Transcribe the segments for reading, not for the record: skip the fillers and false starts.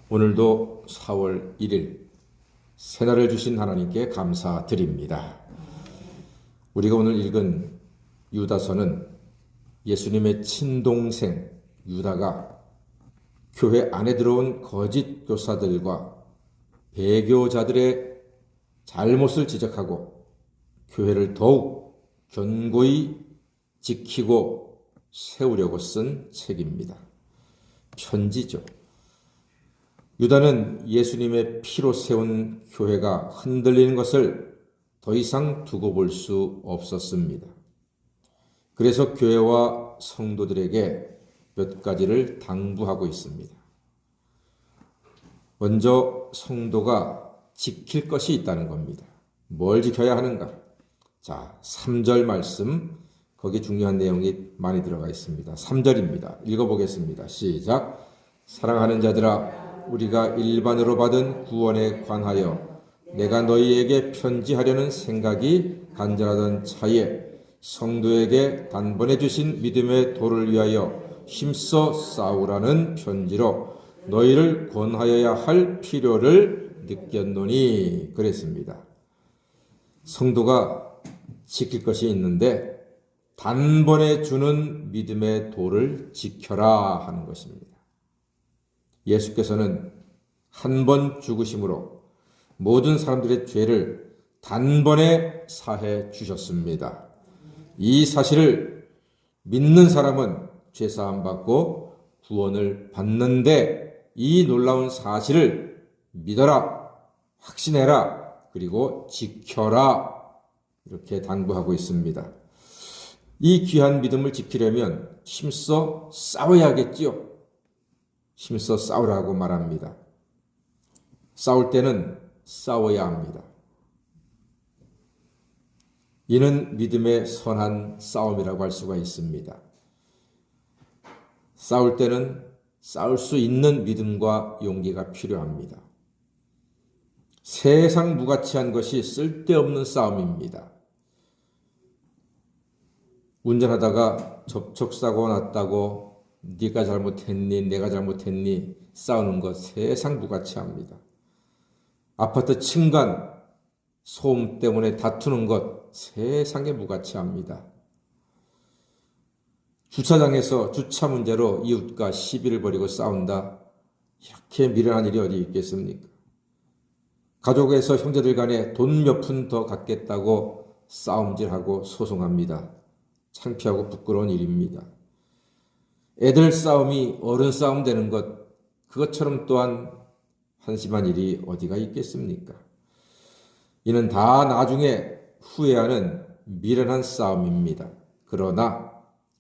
오늘도 4월 1일 새날을 주신 하나님께 감사드립니다. 우리가 오늘 읽은 유다서는 예수님의 친동생 유다가 교회 안에 들어온 거짓 교사들과 배교자들의 잘못을 지적하고 교회를 더욱 견고히 지키고 세우려고 쓴 책입니다. 편지죠. 유다는 예수님의 피로 세운 교회가 흔들리는 것을 더 이상 두고 볼 수 없었습니다. 그래서 교회와 성도들에게 몇 가지를 당부하고 있습니다. 먼저 성도가 지킬 것이 있다는 겁니다. 뭘 지켜야 하는가? 자, 3절 말씀, 거기 중요한 내용이 많이 들어가 있습니다. 3절입니다. 읽어보겠습니다. 시작. 사랑하는 자들아, 우리가 일반으로 받은 구원에 관하여 내가 너희에게 편지하려는 생각이 간절하던 차에 성도에게 단번에 주신 믿음의 도를 위하여 힘써 싸우라는 편지로 너희를 권하여야 할 필요를 느꼈노니 그랬습니다. 성도가 지킬 것이 있는데 단번에 주는 믿음의 도를 지켜라 하는 것입니다. 예수께서는 한 번 죽으심으로 모든 사람들의 죄를 단번에 사해 주셨습니다. 이 사실을 믿는 사람은 죄사함 받고 구원을 받는데 이 놀라운 사실을 믿어라, 확신해라, 그리고 지켜라 이렇게 당부하고 있습니다. 이 귀한 믿음을 지키려면 힘써 싸워야겠지요. 힘써 싸우라고 말합니다. 싸울 때는 싸워야 합니다. 이는 믿음의 선한 싸움이라고 할 수가 있습니다. 싸울 때는 싸울 수 있는 믿음과 용기가 필요합니다. 세상 무가치한 것이 쓸데없는 싸움입니다. 운전하다가 접촉사고 났다고 네가 잘못했니 내가 잘못했니 싸우는 것 세상 무가치합니다. 아파트 층간 소음 때문에 다투는 것 세상에 무가치합니다. 주차장에서 주차 문제로 이웃과 시비를 벌이고 싸운다. 이렇게 미련한 일이 어디 있겠습니까? 가족에서 형제들 간에 돈 몇 푼 더 갖겠다고 싸움질하고 소송합니다. 창피하고 부끄러운 일입니다. 애들 싸움이 어른 싸움 되는 것, 그것처럼 또한 한심한 일이 어디가 있겠습니까? 이는 다 나중에 후회하는 미련한 싸움입니다. 그러나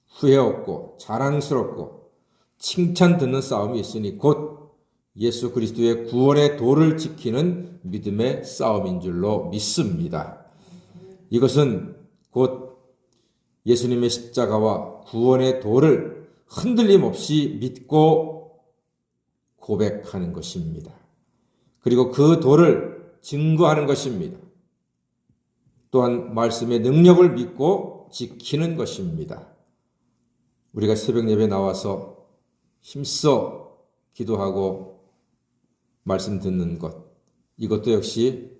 후회 없고 자랑스럽고 칭찬 듣는 싸움이 있으니 곧 예수 그리스도의 구원의 도를 지키는 믿음의 싸움인 줄로 믿습니다. 이것은 곧 예수님의 십자가와 구원의 도를 흔들림 없이 믿고 고백하는 것입니다. 그리고 그 도를 증거하는 것입니다. 또한 말씀의 능력을 믿고 지키는 것입니다. 우리가 새벽 예배에 나와서 힘써 기도하고 말씀 듣는 것, 이것도 역시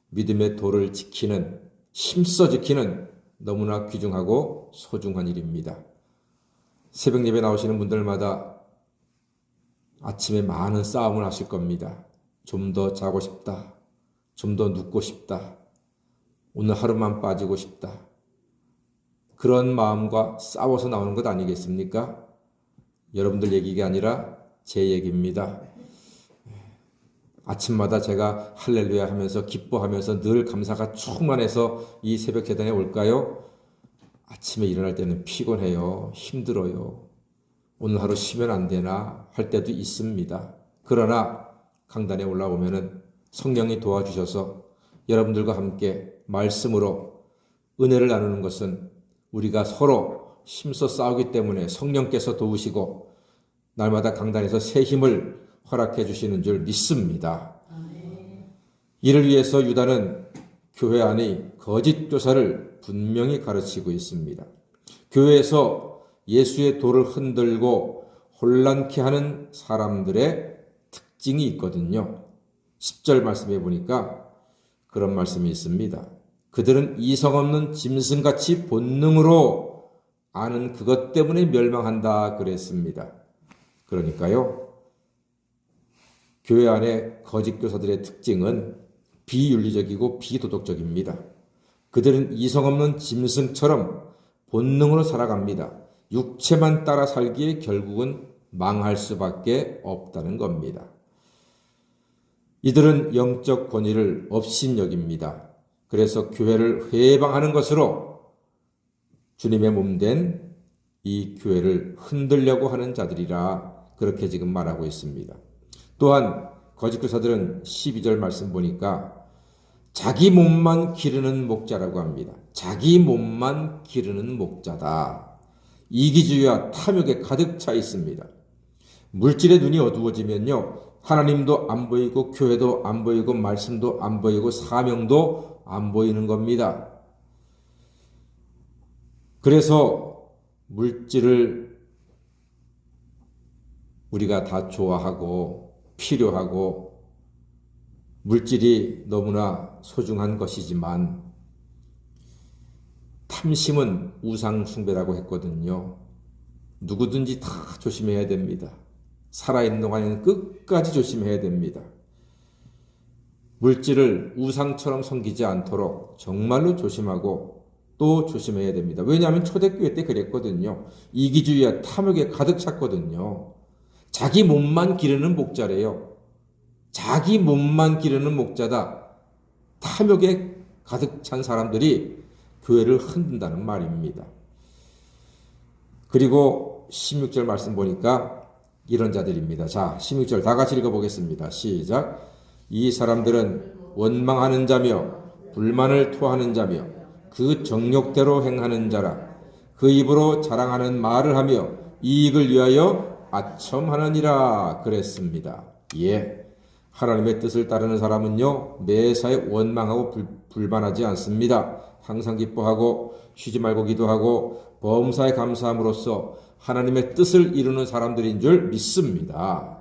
믿음의 도를 지키는, 힘써 지키는 너무나 귀중하고 소중한 일입니다. 새벽 예배 나오시는 분들마다 아침에 많은 싸움을 하실 겁니다. 좀 더 자고 싶다. 좀 더 눕고 싶다. 오늘 하루만 빠지고 싶다. 그런 마음과 싸워서 나오는 것 아니겠습니까? 여러분들 얘기가 아니라 제 얘기입니다. 아침마다 제가 할렐루야 하면서 기뻐하면서 늘 감사가 충만해서 이 새벽 재단에 올까요? 아침에 일어날 때는 피곤해요. 힘들어요. 오늘 하루 쉬면 안 되나 할 때도 있습니다. 그러나 강단에 올라오면은 성령이 도와주셔서 여러분들과 함께 말씀으로 은혜를 나누는 것은 우리가 서로 힘써 싸우기 때문에 성령께서 도우시고 날마다 강단에서 새 힘을 허락해 주시는 줄 믿습니다. 이를 위해서 유다는 교회 안의 거짓 교사를 분명히 가르치고 있습니다. 교회에서 예수의 도를 흔들고 혼란케 하는 사람들의 특징이 있거든요. 10절 말씀해 보니까 그런 말씀이 있습니다. 그들은 이성 없는 짐승같이 본능으로 아는 그것 때문에 멸망한다 그랬습니다. 그러니까요, 교회 안에 거짓 교사들의 특징은 비윤리적이고 비도덕적입니다. 그들은 이성 없는 짐승처럼 본능으로 살아갑니다. 육체만 따라 살기에 결국은 망할 수밖에 없다는 겁니다. 이들은 영적 권위를 업신여깁니다. 그래서 교회를 회방하는 것으로 주님의 몸된 이 교회를 흔들려고 하는 자들이라 그렇게 지금 말하고 있습니다. 또한 거짓 교사들은 12절 말씀 보니까 자기 몸만 기르는 목자라고 합니다. 자기 몸만 기르는 목자다. 이기주의와 탐욕에 가득 차 있습니다. 물질의 눈이 어두워지면요, 하나님도 안 보이고 교회도 안 보이고 말씀도 안 보이고 사명도 안 보이는 겁니다. 그래서 물질을 우리가 다 좋아하고 필요하고 물질이 너무나 소중한 것이지만 탐심은 우상 숭배라고 했거든요. 누구든지 다 조심해야 됩니다. 살아있는 동안에는 끝까지 조심해야 됩니다. 물질을 우상처럼 섬기지 않도록 정말로 조심하고 또 조심해야 됩니다. 왜냐하면 초대교회 때 그랬거든요. 이기주의와 탐욕에 가득 찼거든요. 자기 몸만 기르는 목자래요. 자기 몸만 기르는 목자다. 탐욕에 가득 찬 사람들이 교회를 흔든다는 말입니다. 그리고 16절 말씀 보니까 이런 자들입니다. 자, 16절 다 같이 읽어보겠습니다. 시작. 이 사람들은 원망하는 자며 불만을 토하는 자며 그 정욕대로 행하는 자라. 그 입으로 자랑하는 말을 하며 이익을 위하여 아첨하느니라 그랬습니다. 예, 하나님의 뜻을 따르는 사람은요, 매사에 원망하고 불만하지 않습니다. 항상 기뻐하고 쉬지 말고 기도하고 범사에 감사함으로써 하나님의 뜻을 이루는 사람들인 줄 믿습니다.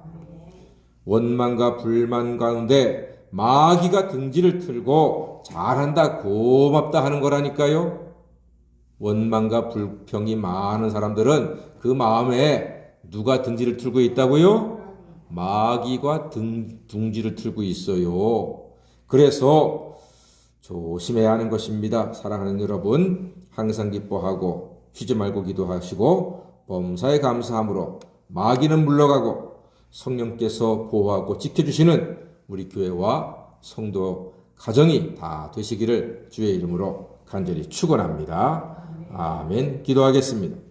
원망과 불만 가운데 마귀가 등지를 틀고 잘한다 고맙다 하는 거라니까요. 원망과 불평이 많은 사람들은 그 마음에 누가 등지를 틀고 있다고요? 마귀가 둥지를 틀고 있어요. 그래서 조심해야 하는 것입니다. 사랑하는 여러분, 항상 기뻐하고 쉬지 말고 기도하시고 범사에 감사함으로 마귀는 물러가고 성령께서 보호하고 지켜주시는 우리 교회와 성도 가정이 다 되시기를 주의 이름으로 간절히 축원합니다. 아멘. 기도하겠습니다.